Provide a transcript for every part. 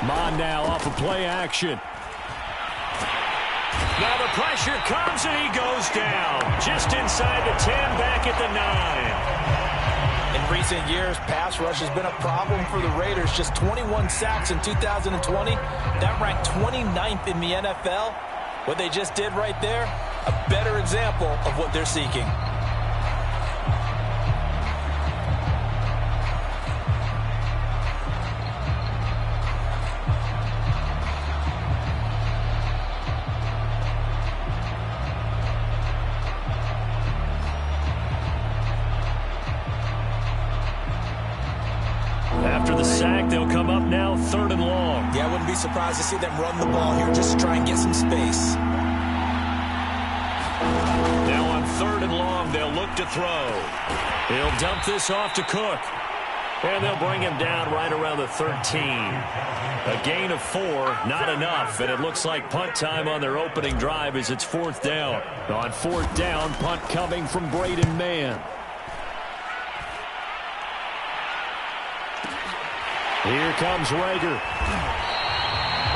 On now off of play action. Now the pressure comes and he goes down. Just inside the 10, back at the 9. In recent years, pass rush has been a problem for the Raiders. Just 21 sacks in 2020. That ranked 29th in the NFL. What they just did right there, a better example of what they're seeking. After the sack, they'll come up now 3rd and long. Yeah, I wouldn't be surprised to see them run the ball here just to try and get some space. Now on 3rd and long, they'll look to throw. He'll dump this off to Cook. And they'll bring him down right around the 13. A gain of 4, not enough. And it looks like punt time on their opening drive as it's 4th down. On 4th down, punt coming from Braden Mann. Here comes Rager.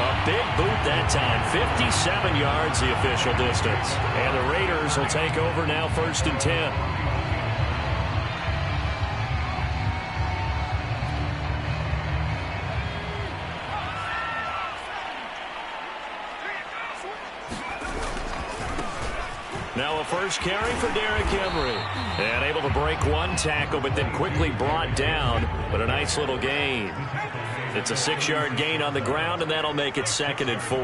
A big boot that time. 57 yards the official distance. And the Raiders will take over now 1st and 10. Now a first carry for Derrick Henry. And able to break one tackle, but then quickly brought down. But a nice little gain. It's a 6-yard gain on the ground, and that'll make it 2nd and 4.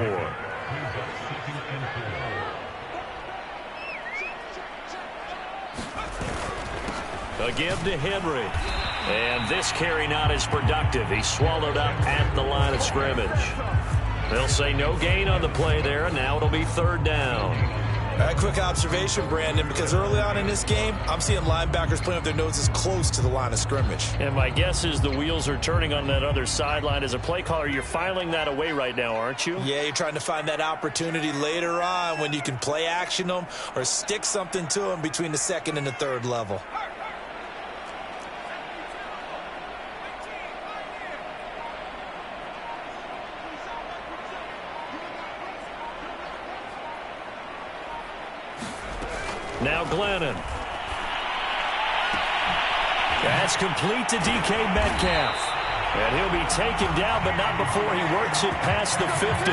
A give to Henry. And this carry not as productive. He's swallowed up at the line of scrimmage. They'll say no gain on the play there, and now it'll be 3rd down. A quick observation, Brandon, because early on in this game, I'm seeing linebackers playing with their noses close to the line of scrimmage. And my guess is the wheels are turning on that other sideline. As a play caller, you're filing that away right now, aren't you? Yeah, you're trying to find that opportunity later on when you can play action them or stick something to them between the 2nd and the 3rd level. Now Glennon. That's complete to DK Metcalf. And he'll be taken down, but not before he works it past the 50.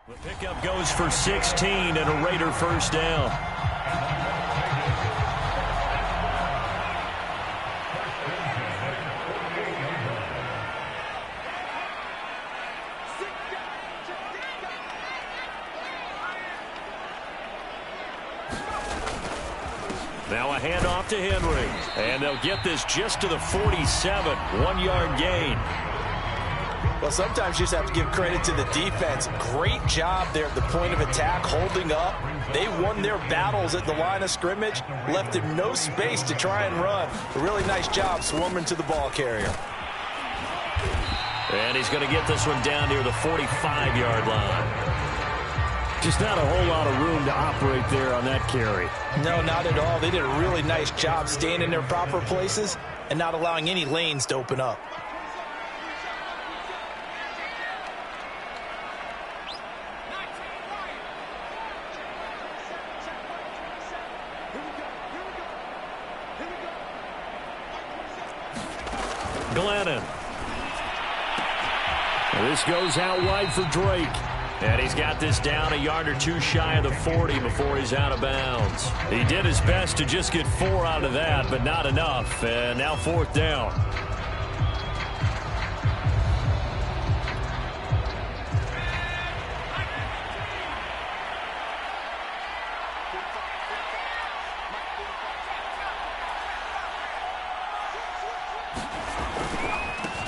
The pickup goes for 16 and a Raider first down. Now a handoff to Henry. And they'll get this just to the 47. 1-yard gain. Well, sometimes you just have to give credit to the defense. Great job there at the point of attack, holding up. They won their battles at the line of scrimmage, left him no space to try and run. A really nice job swarming to the ball carrier. And he's going to get this one down near the 45-yard line. Just not a whole lot of room to operate there on that carry. No, not at all. They did a really nice job staying in their proper places and not allowing any lanes to open up. Glennon. This goes out wide for Drake. And he's got this down a yard or two shy of the 40 before he's out of bounds. He did his best to just get 4 out of that, but not enough. And now 4th down.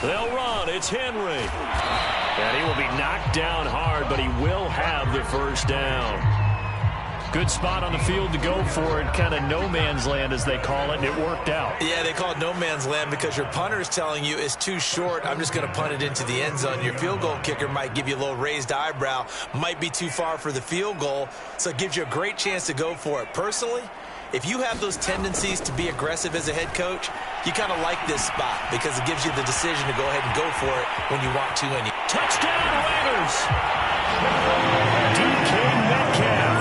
They'll run. It's Henry. And he will be knocked down hard, but he will have the first down. Good spot on the field to go for it. Kind of no man's land, as they call it, and it worked out. Yeah, they call it no man's land because your punter is telling you it's too short. I'm just going to punt it into the end zone. Your field goal kicker might give you a little raised eyebrow, might be too far for the field goal, so it gives you a great chance to go for it. Personally, if you have those tendencies to be aggressive as a head coach, you kind of like this spot because it gives you the decision to go ahead and go for it when you want to. And touchdown, Raiders! DK Metcalf,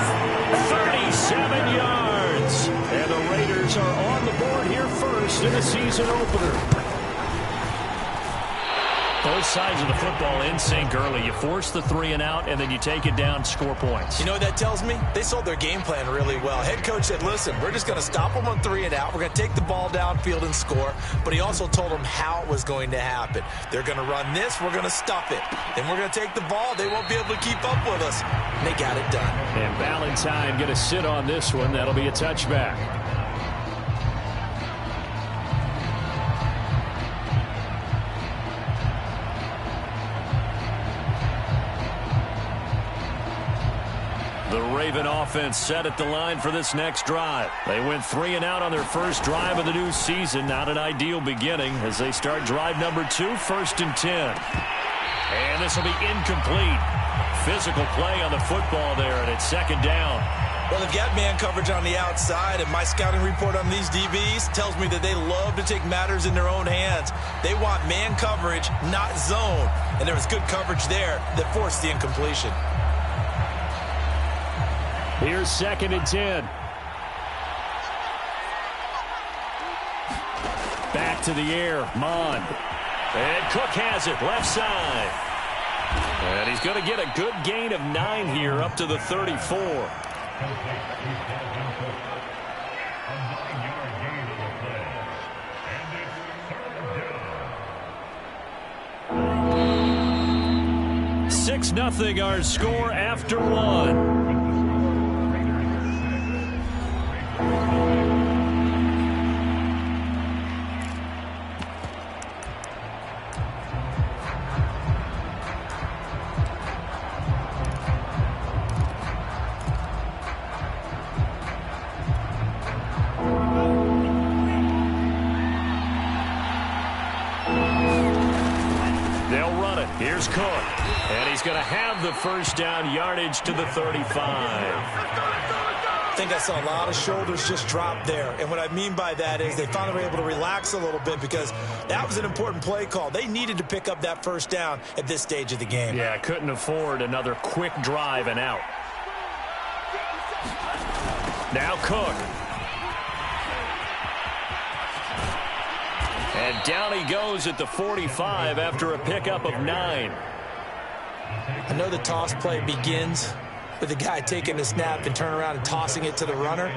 37 yards. And the Raiders are on the board here first in the season opener. Both sides of the football in sync early. You force the 3 and out, and then you take it down, score points. You know what that tells me? They sold their game plan really well. Head coach said, listen, we're just going to stop them on 3 and out. We're going to take the ball downfield and score. But he also told them how it was going to happen. They're going to run this. We're going to stuff it. Then we're going to take the ball. They won't be able to keep up with us. And they got it done. And Valentine going to sit on this one. That'll be a touchback. The Raven offense set at the line for this next drive. They went 3 and out on their first drive of the new season. Not an ideal beginning as they start drive number 2, 1st and 10. And this will be incomplete. Physical play on the football there, and it's 2nd down. Well, they've got man coverage on the outside, and my scouting report on these DBs tells me that they love to take matters in their own hands. They want man coverage, not zone. And there was good coverage there that forced the incompletion. Here's 2nd and 10. Back to the air, Mond. And Cook has it, left side. And he's going to get a good gain of 9 here, up to the 34. Six 0 our score after 1. Here's Cook, and he's going to have the first down, yardage to the 35. I think I saw a lot of shoulders just drop there, and what I mean by that is they finally were able to relax a little bit because that was an important play call. They needed to pick up that first down at this stage of the game. Yeah, couldn't afford another quick drive and out. Now Cook. And down he goes at the 45 after a pickup of 9. I know the toss play begins with the guy taking the snap and turn around and tossing it to the runner.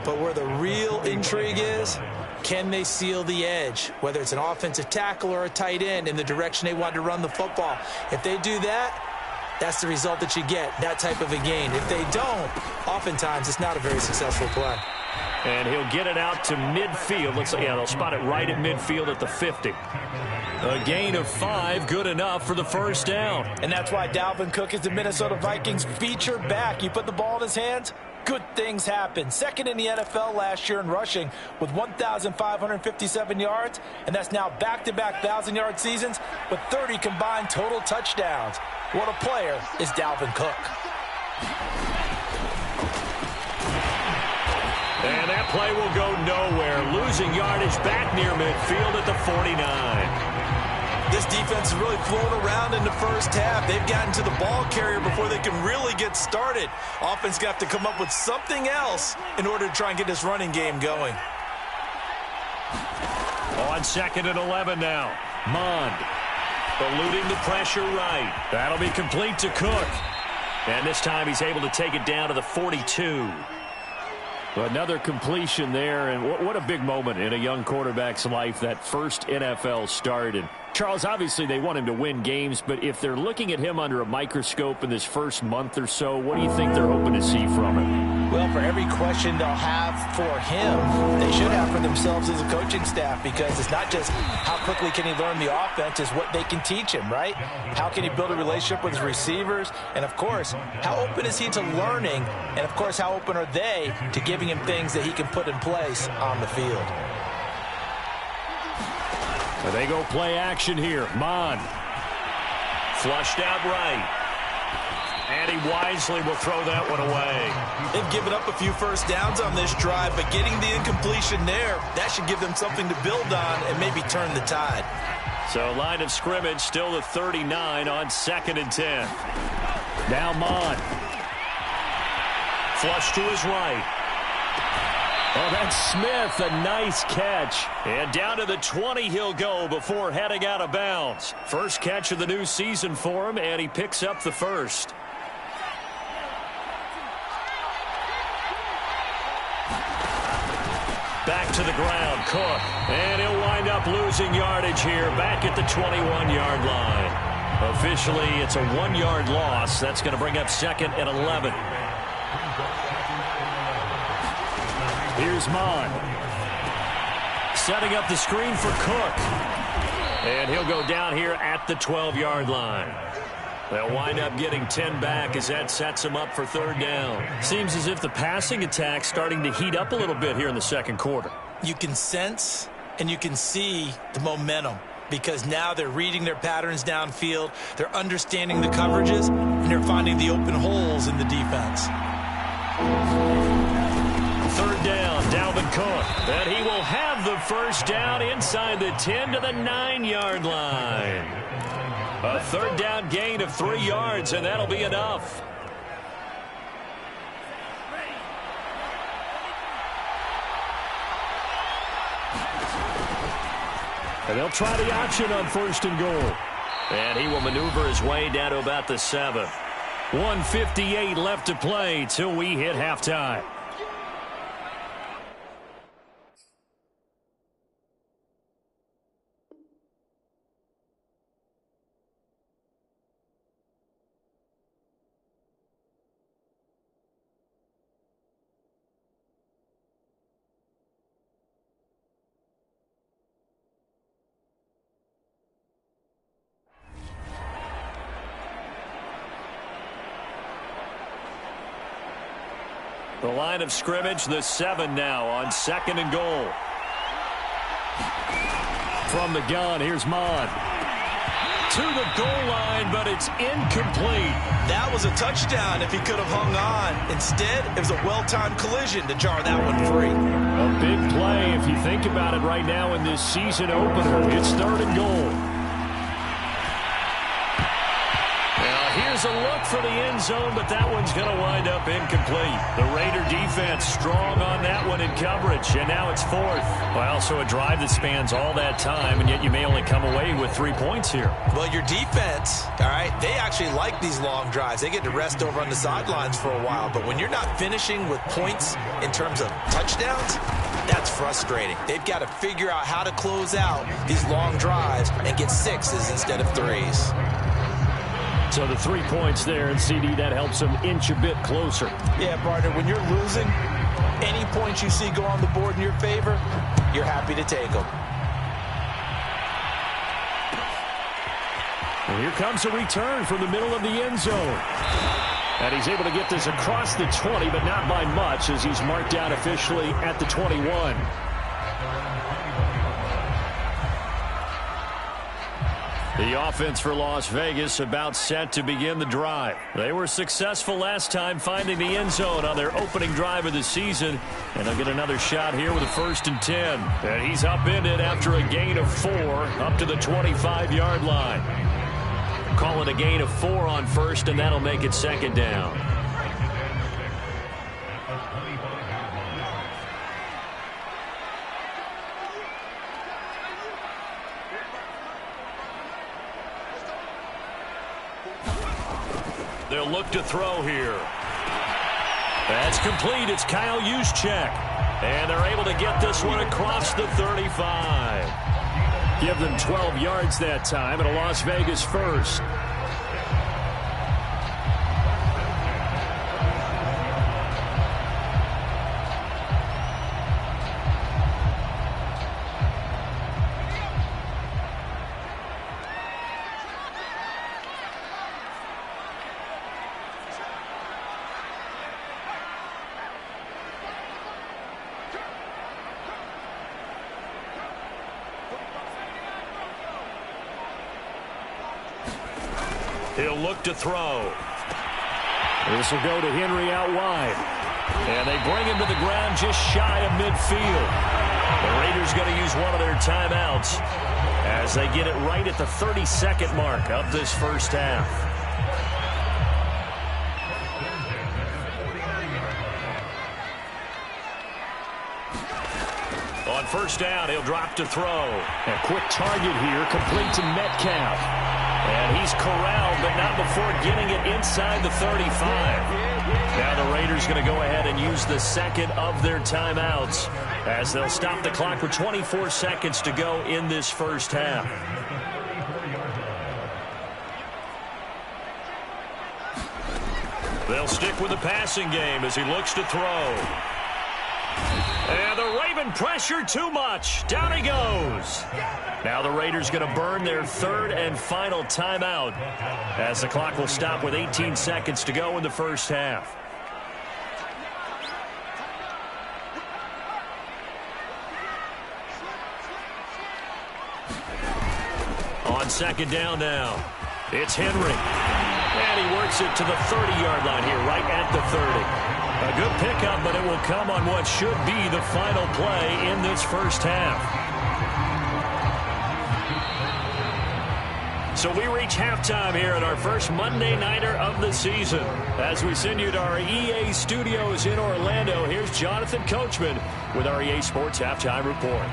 But where the real intrigue is, can they seal the edge? Whether it's an offensive tackle or a tight end in the direction they want to run the football. If they do that, that's the result that you get, that type of a gain. If they don't, oftentimes it's not a very successful play. And he'll get it out to midfield. Looks like, yeah, they'll spot it right at midfield at the 50. A gain of 5, good enough for the first down. And that's why Dalvin Cook is the Minnesota Vikings feature back. You put the ball in his hands, good things happen. 2nd in the NFL last year in rushing with 1,557 yards, and that's now back-to-back 1,000-yard seasons with 30 combined total touchdowns. What a player is Dalvin Cook. And that play will go nowhere. Losing yardage back near midfield at the 49. This defense is really flown around in the first half. They've gotten to the ball carrier before they can really get started. Offense got to come up with something else in order to try and get this running game going. On 2nd and 11 now. Mond eluding the pressure right. That'll be complete to Cook. And this time he's able to take it down to the 42. Another completion there, and what a big moment in a young quarterback's life, that first NFL start. And Charles, obviously they want him to win games, but if they're looking at him under a microscope in this first month or so, what do you think they're hoping to see from him? Well, for every question they'll have for him, they should have for themselves as a coaching staff, because it's not just how quickly can he learn the offense, it's what they can teach him, right? How can he build a relationship with his receivers? And, of course, how open is he to learning? And, of course, how open are they to giving him things that he can put in place on the field? They go play action here. Mon. Flushed out right. And he wisely will throw that one away. They've given up a few first downs on this drive, but getting the incompletion there, that should give them something to build on and maybe turn the tide. So line of scrimmage still the 39 on 2nd and 10. Now Mon. Flush to his right. Oh, that's Smith, a nice catch. And down to the 20 he'll go before heading out of bounds. First catch of the new season for him, and he picks up the first. Back to the ground, Cook. And he'll wind up losing yardage here, back at the 21-yard line. Officially, it's a 1-yard loss. That's going to bring up 2nd and 11. Here's Mon. Setting up the screen for Cook. And he'll go down here at the 12-yard line. They'll wind up getting 10 back as that sets him up for 3rd down. Seems as if the passing attack's starting to heat up a little bit here in the second quarter. You can sense and you can see the momentum, because now they're reading their patterns downfield, they're understanding the coverages, and they're finding the open holes in the defense. 3rd down, Dalvin Cook. And he will have the first down inside the 10 to the 9-yard line. A 3rd down gain of 3 yards, and that'll be enough. And they'll try the option on 1st and goal. And he will maneuver his way down to about the 7. 1:58 left to play till we hit halftime. The line of scrimmage, the 7 now on 2nd and goal. From the gun, here's Mon. To the goal line, but it's incomplete. That was a touchdown if he could have hung on. Instead, it was a well-timed collision to jar that one free. A big play if you think about it right now in this season opener. It's 3rd and goal. Here's a look for the end zone, but that one's going to wind up incomplete. The Raider defense strong on that one in coverage, and now it's 4th. Well, so a drive that spans all that time, and yet you may only come away with 3 points here. Well, your defense, all right, they actually like these long drives. They get to rest over on the sidelines for a while, but when you're not finishing with points in terms of touchdowns, that's frustrating. They've got to figure out how to close out these long drives and get 6s instead of 3s. So the 3 points there, and CD, that helps them inch a bit closer. Yeah, partner, when you're losing, any points you see go on the board in your favor, you're happy to take them. And here comes a return from the middle of the end zone. And he's able to get this across the 20, but not by much, as he's marked out officially at the 21. The offense for Las Vegas about set to begin the drive. They were successful last time finding the end zone on their opening drive of the season. And they'll get another shot here with a 1st and 10. And he's upended after a gain of 4 up to the 25-yard line. Call it a gain of 4 on 1st, and that'll make it 2nd down. They'll look to throw here. That's complete. It's Kyle Juszczyk. And they're able to get this one across the 35. Give them 12 yards that time and a Las Vegas first. He'll look to throw. This will go to Henry out wide. And they bring him to the ground just shy of midfield. The Raiders going to use one of their timeouts as they get it right at the 30-second mark of this first half. On first down, he'll drop to throw. A quick target here, complete to Metcalf. And he's corralled, but not before getting it inside the 35. Now the Raiders going to go ahead and use the second of their timeouts as they'll stop the clock with 24 seconds to go in this first half. They'll stick with the passing game as he looks to throw. And the Raven pressure too much. Down he goes. Now the Raiders going to burn their third and final timeout as the clock will stop with 18 seconds to go in the first half. On second down now, it's Henry. And he works it to the 30-yard line here, right at the 30. A good pickup, but it will come on what should be the final play in this first half. So we reach halftime here at our first Monday Nighter of the season. As we send you to our EA studios in Orlando, here's Jonathan Coachman with our EA Sports Halftime Report.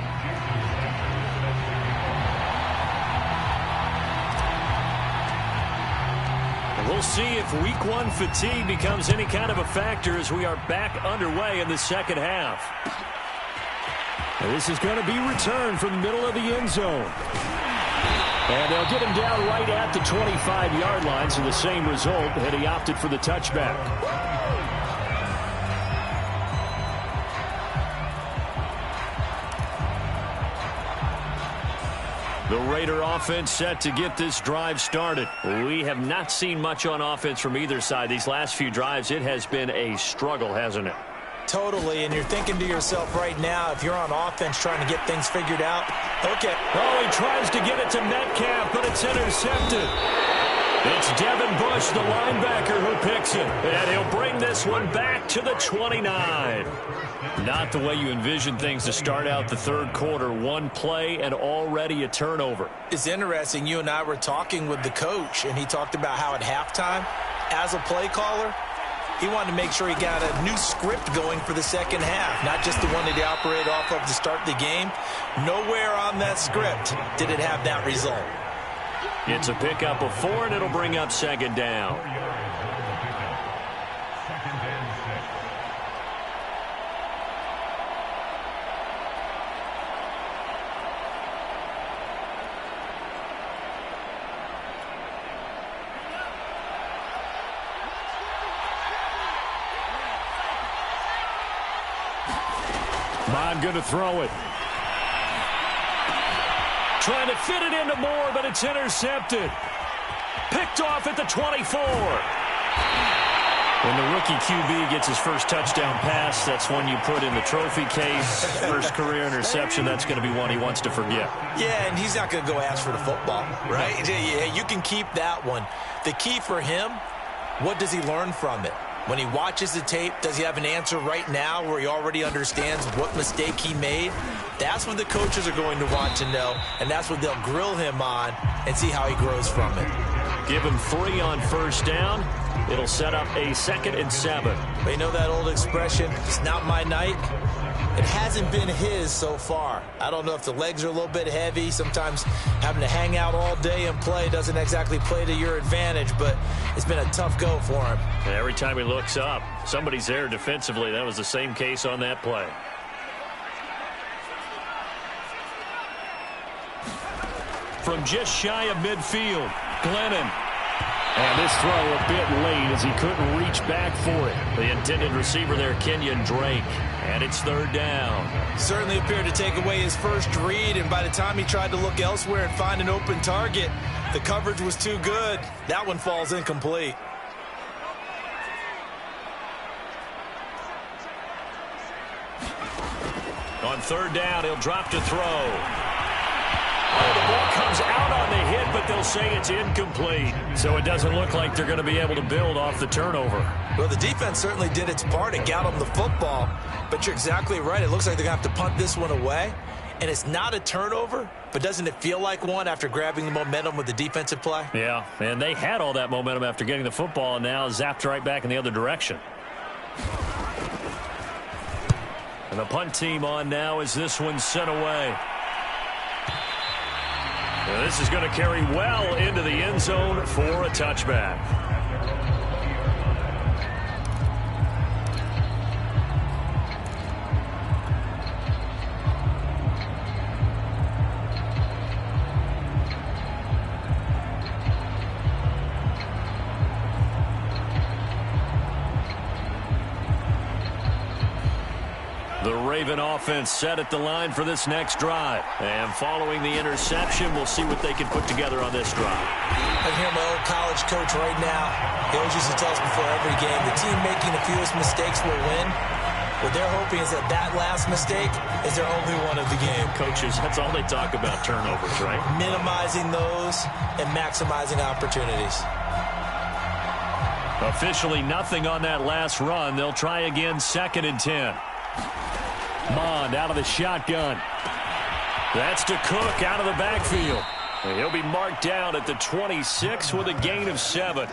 We'll see if Week 1 fatigue becomes any kind of a factor as we are back underway in the second half. And this is going to be returned from the middle of the end zone. And they'll get him down right at the 25-yard line, so the same result, and he opted for the touchback. The Raider offense set to get this drive started. We have not seen much on offense from either side. These last few drives, it has been a struggle, hasn't it? Totally, and you're thinking to yourself right now, if you're on offense trying to get things figured out, okay. Oh, he tries to get it to Metcalf, but it's intercepted. It's Devin Bush, the linebacker, who picks it. And he'll bring this one back to the 29. Not the way you envision things to start out the third quarter. One play and already a turnover. It's interesting. You and I were talking with the coach, and he talked about how at halftime, as a play caller, he wanted to make sure he got a new script going for the second half, not just the one that he operated off of to start the game. Nowhere on that script did it have that result. It's a pickup of 4, and it'll bring up second down. Bond going to throw it. Trying to fit it into Moore, but it's intercepted. Picked off at the 24. When the rookie QB gets his first touchdown pass, that's one you put in the trophy case. First career interception, that's going to be one he wants to forget. Yeah, and he's not going to go ask for the football, right? Yeah, you can keep that one. The key for him, what does he learn from it? When he watches the tape, does he have an answer right now where he already understands what mistake he made? That's what the coaches are going to want to know, and that's what they'll grill him on and see how he grows from it. Give him 3 on first down. It'll set up a 2nd and 7. But you know that old expression, it's not my night? It hasn't been his so far. I don't know if the legs are a little bit heavy. Sometimes having to hang out all day and play doesn't exactly play to your advantage, but it's been a tough go for him. Every time he looks up, somebody's there defensively. That was the same case on that play. from just shy of midfield. Glennon. And this throw a bit late as he couldn't reach back for it. The intended receiver there, Kenyon Drake. And it's third down. Certainly appeared to take away his first read, and by the time he tried to look elsewhere and find an open target, the coverage was too good. That one falls incomplete. On third down, he'll drop to throw. Oh, the ball comes out on the hit, but they'll say it's incomplete. So it doesn't look like they're going to be able to build off the turnover. Well, the defense certainly did its part. It got them the football. But you're exactly right. It looks like they're going to have to punt this one away. And it's not a turnover, but doesn't it feel like one after grabbing the momentum with the defensive play? Yeah, and they had all that momentum after getting the football, and now zapped right back in the other direction. And the punt team on now as this one's sent away. And this is going to carry well into the end zone for a touchback. The Raven offense set at the line for this next drive. And following the interception, we'll see what they can put together on this drive. I hear my old college coach right now. He always used to tell us before every game, the team making the fewest mistakes will win. What they're hoping is that that last mistake is their only one of the game. Coaches, that's all they talk about, turnovers, right? Minimizing those and maximizing opportunities. Officially nothing on that last run. They'll try again, 2nd and 10. Mond out of the shotgun. That's to Cook out of the backfield. And he'll be marked down at the 26 with a gain of 7.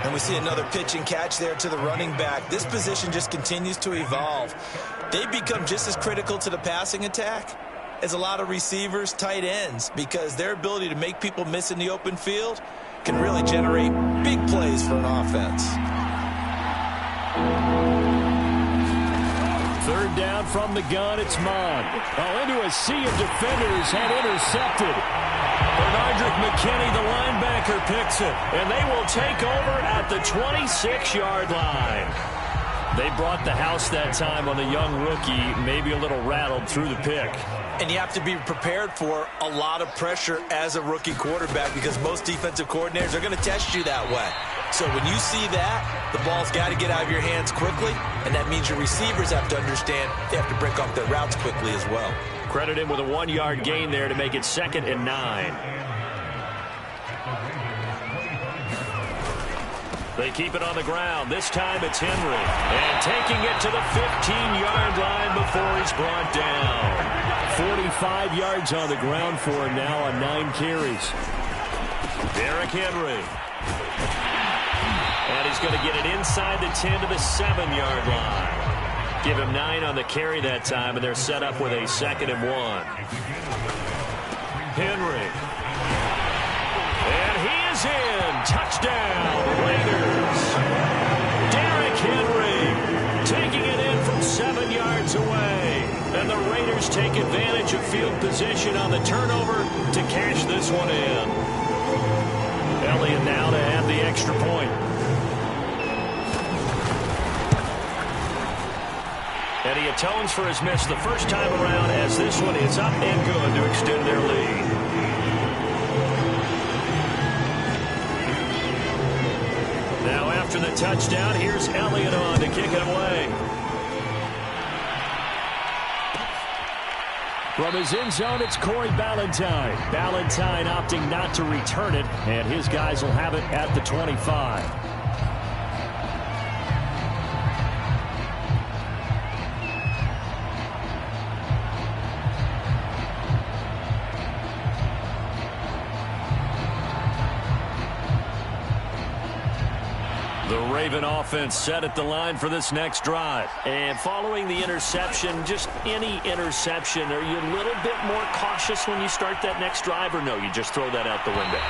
And we see another pitch and catch there to the running back. This position just continues to evolve. They've become just as critical to the passing attack as a lot of receivers, tight ends, because their ability to make people miss in the open field can really generate big plays for an offense. Third down from the gun, it's Mond. Oh, into a sea of defenders and intercepted. Bernardrick McKinney, the linebacker, picks it. And they will take over at the 26-yard line. They brought the house that time on the young rookie, maybe a little rattled through the pick. And you have to be prepared for a lot of pressure as a rookie quarterback because most defensive coordinators are going to test you that way. So when you see that, the ball's got to get out of your hands quickly, and that means your receivers have to understand they have to break off their routes quickly as well. Credit him with a 1-yard gain there to make it 2nd and 9. They keep it on the ground. This time it's Henry. And taking it to the 15-yard line before he's brought down. 45 yards on the ground for him now on 9 carries. Derrick Henry. And he's going to get it inside the 10 to the 7-yard line. Give him 9 on the carry that time, and they're set up with a 2nd and 1. Henry. And he is in. Touchdown, Raiders. Derrick Henry taking it in from 7 yards away. And the Raiders take advantage of field position on the turnover to cash this one in. Elliott now to add the extra point. And he atones for his miss the first time around as this one is up and good to extend their lead. Now after the touchdown, here's Elliott on to kick it away. From his end zone, it's Corey Ballantyne. Ballantyne opting not to return it, and his guys will have it at the 25. The Raven offense set at the line for this next drive. And following the interception, just any interception, are you a little bit more cautious when you start that next drive, or no, you just throw that out the window?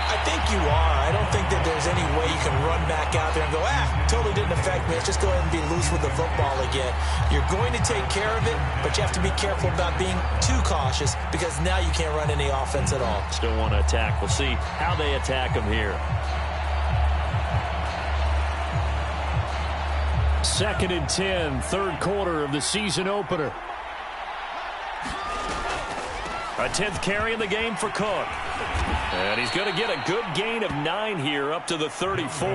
I think you are. I don't think that there's any way you can run back out there and go, totally didn't affect me. Let's just go ahead and be loose with the football again. You're going to take care of it, but you have to be careful about being too cautious because now you can't run any offense at all. Still want to attack. We'll see how they attack him here. 2nd and 10, third quarter of the season opener. A 10th carry in the game for Cook. And he's going to get a good gain of 9 here up to the 34.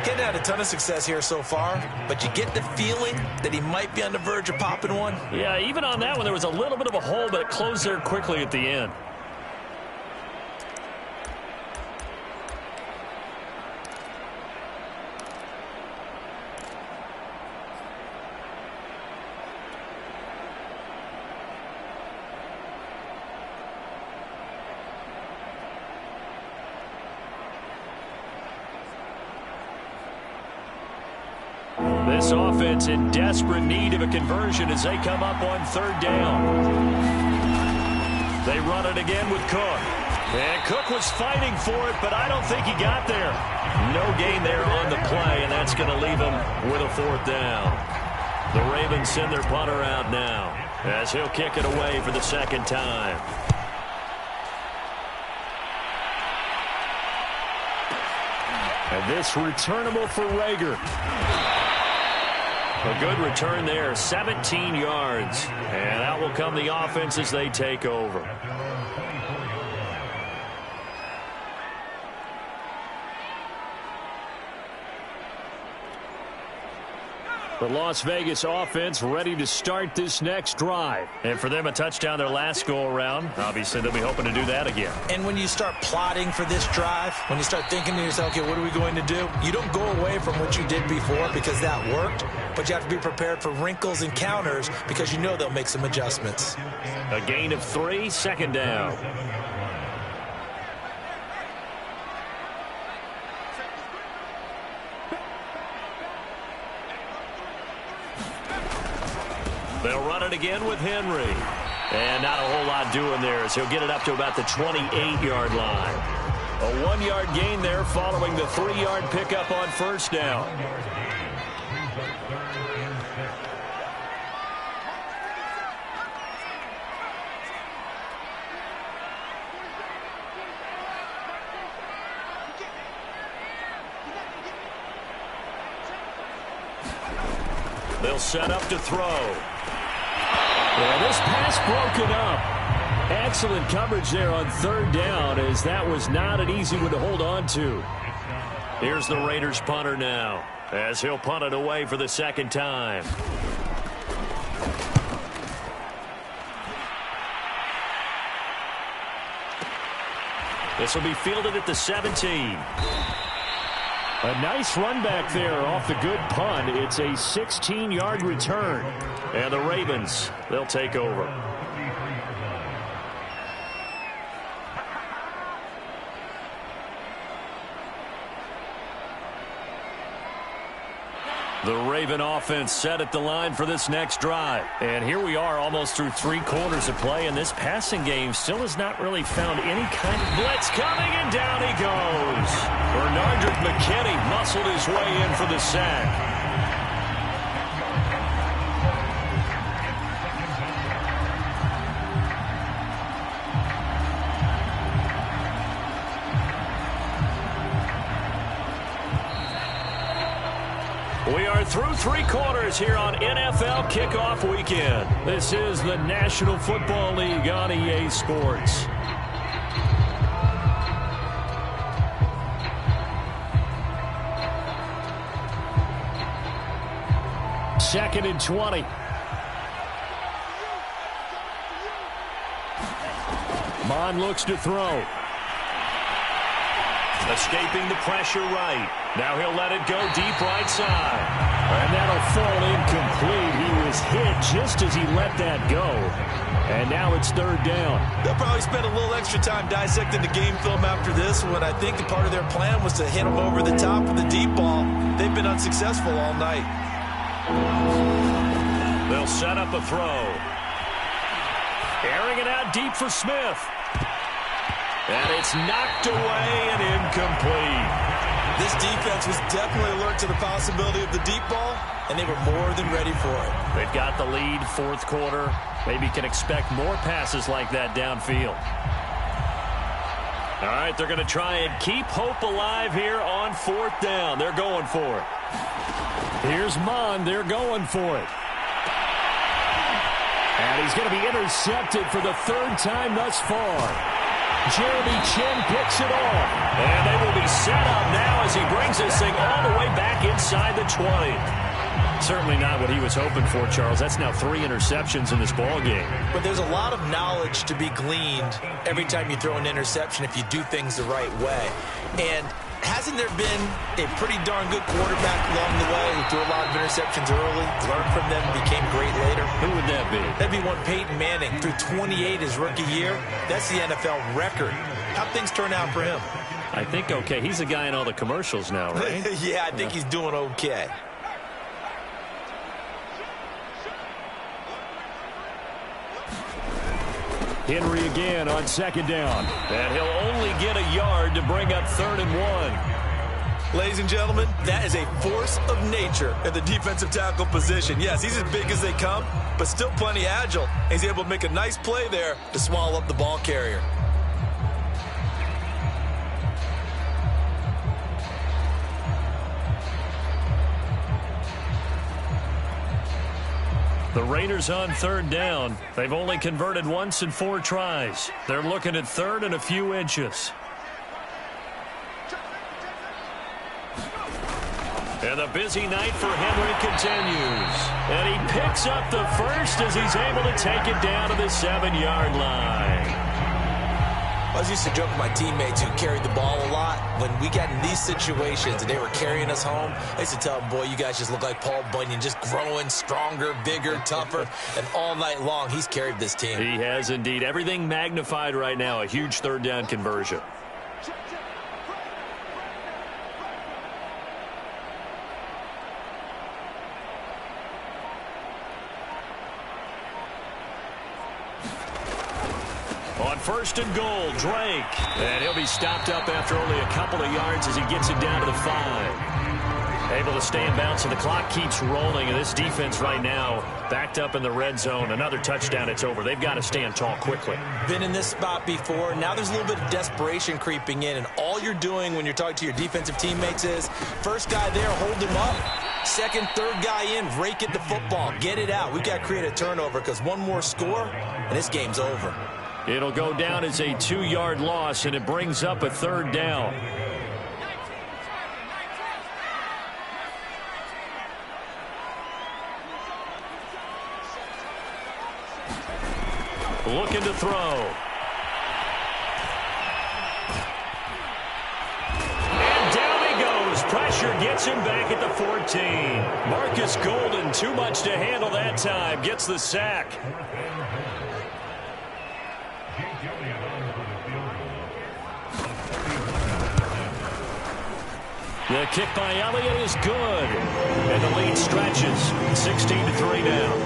Getting had a ton of success here so far, but you get the feeling that he might be on the verge of popping one. Yeah, even on that one, there was a little bit of a hole, but it closed there quickly at the end. This offense in desperate need of a conversion as they come up on 3rd down. They run it again with Cook. And Cook was fighting for it, but I don't think he got there. No gain there on the play, and that's going to leave him with a 4th down. The Ravens send their punter out now as he'll kick it away for the 2nd time. And this returnable for Rager. A good return there, 17 yards. And out will come the offense as they take over. The Las Vegas offense ready to start this next drive. And for them, a touchdown their last go-around. Obviously, they'll be hoping to do that again. And when you start plotting for this drive, when you start thinking to yourself, okay, what are we going to do? You don't go away from what you did before because that worked, but you have to be prepared for wrinkles and counters because you know they'll make some adjustments. A gain of 3, 2nd down. They'll run it again with Henry. And not a whole lot doing there as he'll get it up to about the 28-yard line. A 1-yard gain there following the 3-yard pickup on 1st down. They'll set up to throw. Well, this pass broken up. Excellent coverage there on 3rd down as that was not an easy one to hold on to. Here's the Raiders punter now as he'll punt it away for the 2nd time. This will be fielded at the 17. A nice run back there off the good punt. It's a 16-yard return. And the Ravens, they'll take over. The Raven offense set at the line for this next drive. And here we are almost through 3 quarters of play, and this passing game still has not really found any kind of blitz coming, and down he goes. Bernardrick McKinney muscled his way in for the sack. We are through 3 quarters here on NFL Kickoff Weekend. This is the National Football League on EA Sports. Second and 20. Mon looks to throw. Escaping the pressure right. Now he'll let it go deep right side. And that'll fall incomplete. He was hit just as he let that go. And now it's 3rd down. They'll probably spend a little extra time dissecting the game film after this one. I think a part of their plan was to hit him over the top with the deep ball. They've been unsuccessful all night. They'll set up a throw. Airing it out deep for Smith. And it's knocked away and incomplete. This defense was definitely alert to the possibility of the deep ball, and they were more than ready for it. They've got the lead, fourth quarter. Maybe can expect more passes like that downfield. All right, they're going to try and keep hope alive here on fourth down. They're going for it. Here's Mon. They're going for it. And he's going to be intercepted for the third time thus far. Jeremy Chin picks it off. And they will be set up now as he brings this thing all the way back inside the 20. Certainly not what he was hoping for, Charles. That's now 3 interceptions in this ball game. But there's a lot of knowledge to be gleaned every time you throw an interception if you do things the right way. And hasn't there been a pretty darn good quarterback along the way who threw a lot of interceptions early, learned from them, became great later? Who would that be? That'd be one Peyton Manning. Threw 28 his rookie year. That's the NFL record. How'd things turn out for him? I think okay. He's the guy in all the commercials now, right? Yeah, I think he's doing okay. Henry again on second down. And he'll only get a yard to bring up 3rd and 1. Ladies and gentlemen, that is a force of nature at the defensive tackle position. Yes, he's as big as they come, but still plenty agile. He's able to make a nice play there to swallow up the ball carrier. The Raiders on 3rd down. They've only converted once in 4 tries. They're looking at 3rd and a few inches. And the busy night for Henry continues. And he picks up the first as he's able to take it down to the 7-yard line. I was used to joke with my teammates who carried the ball a lot. When we got in these situations and they were carrying us home, I used to tell them, boy, you guys just look like Paul Bunyan, just growing stronger, bigger, tougher. And all night long, he's carried this team. He has indeed. Everything magnified right now. A huge 3rd down conversion. On 1st and goal, Drake. And he'll be stopped up after only a couple of yards as he gets it down to the 5. Able to stay in bounds, so the clock keeps rolling. And this defense right now backed up in the red zone. Another touchdown, it's over. They've got to stand tall quickly. Been in this spot before. Now there's a little bit of desperation creeping in. And all you're doing when you're talking to your defensive teammates is, first guy there, hold him up. Second, third guy in, rake at the football. Get it out. We've got to create a turnover because one more score, and this game's over. It'll go down as a 2-yard loss, and it brings up a 3rd down. Looking to throw. And down he goes. Pressure gets him back at the 14. Marcus Golden, too much to handle that time. Gets the sack. The kick by Elliott is good. And the lead stretches. 16-3 now.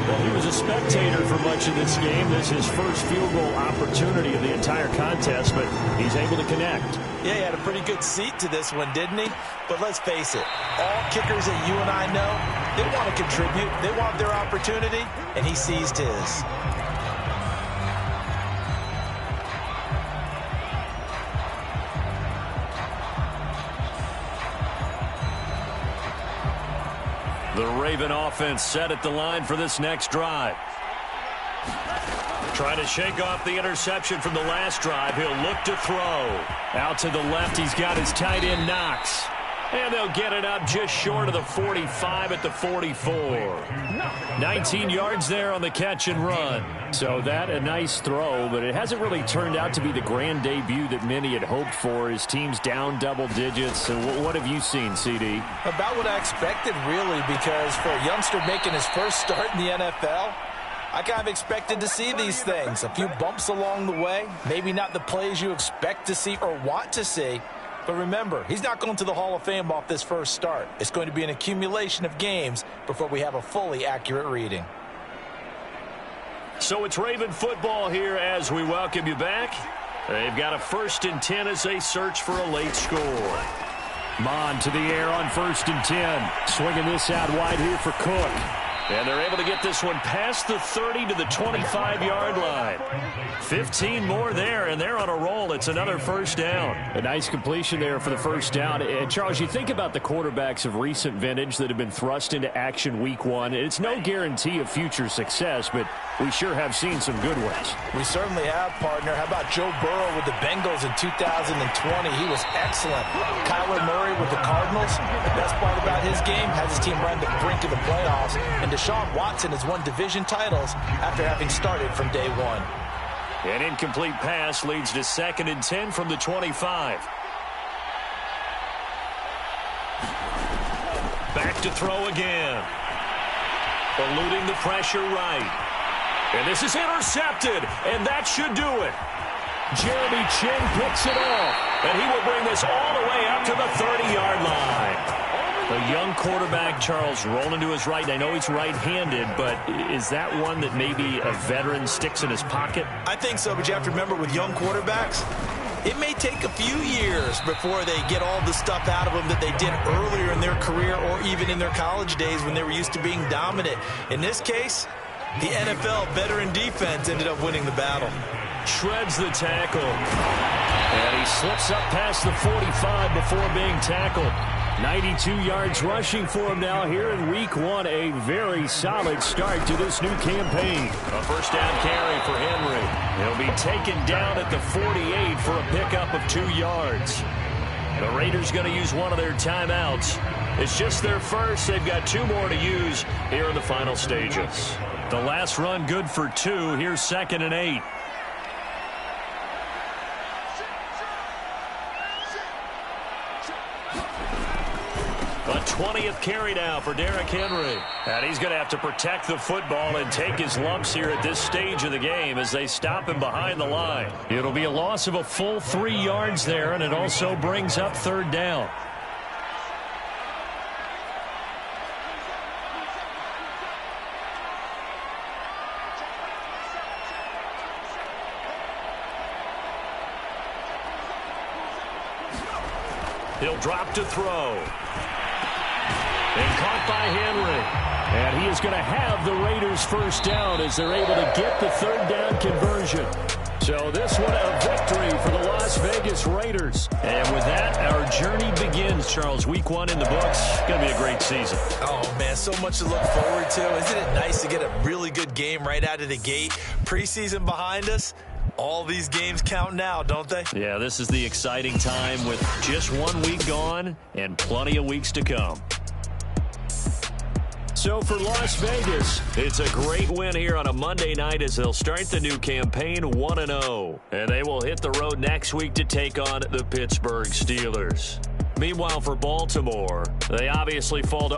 Well, he was a spectator for much of this game. This is his first field goal opportunity of the entire contest, but he's able to connect. Yeah, he had a pretty good seat to this one, didn't he? But let's face it, all kickers that you and I know, they want to contribute. They want their opportunity, and he seized his. The Raven offense set at the line for this next drive. Trying to shake off the interception from the last drive. He'll look to throw. Out to the left, he's got his tight end, Knox. And they'll get it up just short of the 45 at the 44. 19 yards there on the catch and run. So that a nice throw, but it hasn't really turned out to be the grand debut that many had hoped for. His team's down double digits. So what have you seen, CD? About what I expected, really, because for a youngster making his first start in the NFL, I kind of expected to see these things. A few bumps along the way, maybe not the plays you expect to see or want to see. But remember, he's not going to the Hall of Fame off this first start. It's going to be an accumulation of games before we have a fully accurate reading. So it's Raven football here as we welcome you back. They've got a 1st and 10 as they search for a late score. Mon to the air on 1st and 10. Swinging this out wide here for Cook. And they're able to get this one past the 30 to the 25-yard line. 15 more there, and they're on a roll. It's another 1st down. A nice completion there for the 1st down. And Charles, you think about the quarterbacks of recent vintage that have been thrust into action week 1. It's no guarantee of future success, but we sure have seen some good ones. We certainly have, partner. How about Joe Burrow with the Bengals in 2020? He was excellent. Kyler Murray with the Cardinals. The best part about his game has his team right on the brink of the playoffs. And Deshaun Watson has won division titles after having started from day one. An incomplete pass leads to 2nd and 10 from the 25. Back to throw again. Eluding the pressure right. And this is intercepted, and that should do it. Jeremy Chin picks it off. And he will bring this all the way up to the 30-yard line. A young quarterback, Charles, rolling to his right. I know he's right-handed, but is that one that maybe a veteran sticks in his pocket? I think so, but you have to remember with young quarterbacks, it may take a few years before they get all the stuff out of them that they did earlier in their career or even in their college days when they were used to being dominant. In this case, the NFL veteran defense ended up winning the battle. Shreds the tackle. And he slips up past the 45 before being tackled. 92 yards rushing for him now here in week 1. A very solid start to this new campaign. A 1st down carry for Henry. He'll be taken down at the 48 for a pickup of 2 yards. The Raiders going to use one of their timeouts. It's just their first. They've got 2 more to use here in the final stages. The last run good for 2. Here's 2nd and 8. A 20th carry now for Derrick Henry. And he's going to have to protect the football and take his lumps here at this stage of the game as they stop him behind the line. It'll be a loss of a full 3 yards there, and it also brings up 3rd down. He'll drop to throw. And caught by Henry. And he is going to have the Raiders' 1st down as they're able to get the 3rd down conversion. So this one a victory for the Las Vegas Raiders. And with that, our journey begins, Charles. Week 1 in the books. Going to be a great season. Oh, man, so much to look forward to. Isn't it nice to get a really good game right out of the gate? Preseason behind us. All these games count now, don't they? Yeah, this is the exciting time with just 1 week gone and plenty of weeks to come. So for Las Vegas, it's a great win here on a Monday night as they'll start the new campaign 1-0. And they will hit the road next week to take on the Pittsburgh Steelers. Meanwhile, for Baltimore, they obviously fall to